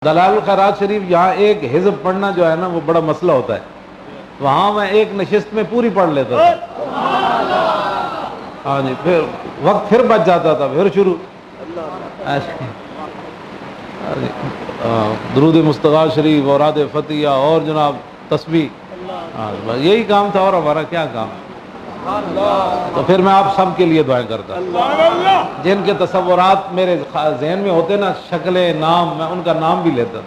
دلائل الخیرات شریف یہاں ایک حزب پڑھنا جو ہے نا وہ بڑا مسئلہ ہوتا ہے، وہاں میں ایک نشست میں پوری پڑھ لیتا تھا، ہاں جی، پھر وقت پھر بچ جاتا تھا، پھر شروع درود مصطفیٰ شریف، اوراد فتحیہ اور جناب تسبیح، بس یہی کام تھا، اور ہمارا کیا کام؟ تو پھر میں آپ سب کے لیے دعائیں کرتا، جن کے تصورات میرے ذہن میں ہوتے نا، شکلیں، نام، میں ان کا نام بھی لیتا،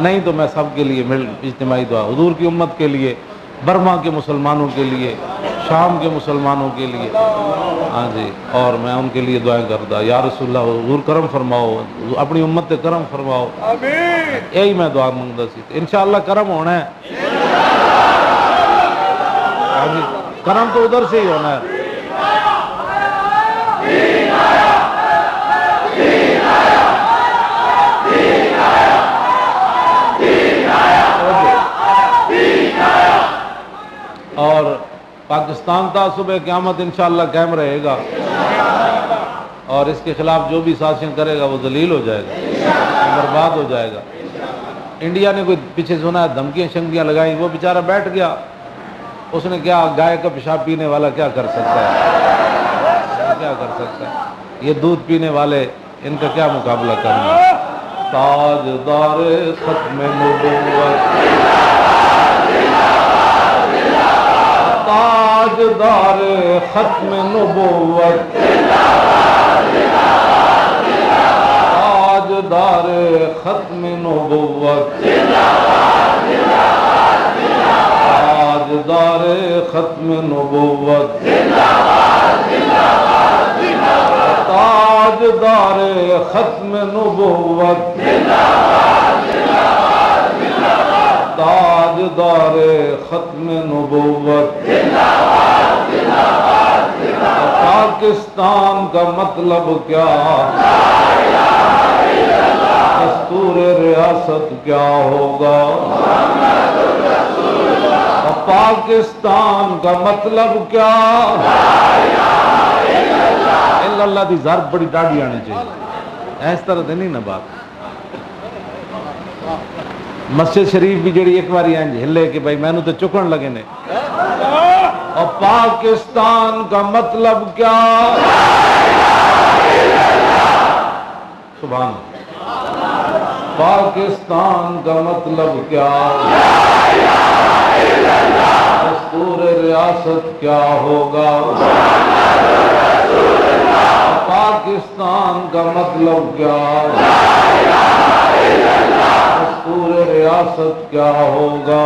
نہیں تو میں سب کے لیے اجتماعی دعا، حضور کی امت کے لیے، برما کے مسلمانوں کے لیے، شام کے مسلمانوں کے لیے، ہاں جی، اور میں ان کے لیے دعائیں کرتا، یا رسول اللہ حضور کرم فرماؤ، اپنی امت پہ کرم فرماؤ، یہی میں دعا مانگتا سی، انشاءاللہ کرم ہونا ہے، کرم تو ادھر سے ہی ہونا ہے۔ اور پاکستان تعصب قیامت انشاءاللہ قائم رہے گا، اور اس کے خلاف جو بھی سازشیں کرے گا وہ ذلیل ہو جائے گا، برباد ہو جائے گا۔ انڈیا نے کوئی پیچھے سنا دھمکیاں شنگیاں لگائیں، وہ بیچارہ بیٹھ گیا، اس نے کیا، گائے کا پیشاب پینے والا کیا کر سکتا ہے، کیا کر سکتا ہے، یہ دودھ پینے والے ان کا کیا مقابلہ کرنا۔ تاجدار ختم نبوت، تاجدار ختم نبوت، تاجدار ختم نبوت، تاجدار ختم نبوت، تاجدار ختم نبوت، تاجدار ختم نبوت، پاکستان کا مطلب کیا، دستور ریاست کیا ہوگا، پاکستان کا مطلب کیا، اللہ دی ضرب بڑی ڈاڑی آنی چاہیے، اس طرح سے نہیں نا بات۔ مسجد شریف بھی جڑی ایک باری ہلے کہ بھائی میں نے تو چکن لگے نے، اور پاکستان کا مطلب کیا، سبحان اللہ، پاکستان کا مطلب کیا، دستور ریاست کیا ہوگا، پاکستان کا مطلب کیا، دستور ریاست کیا ہوگا،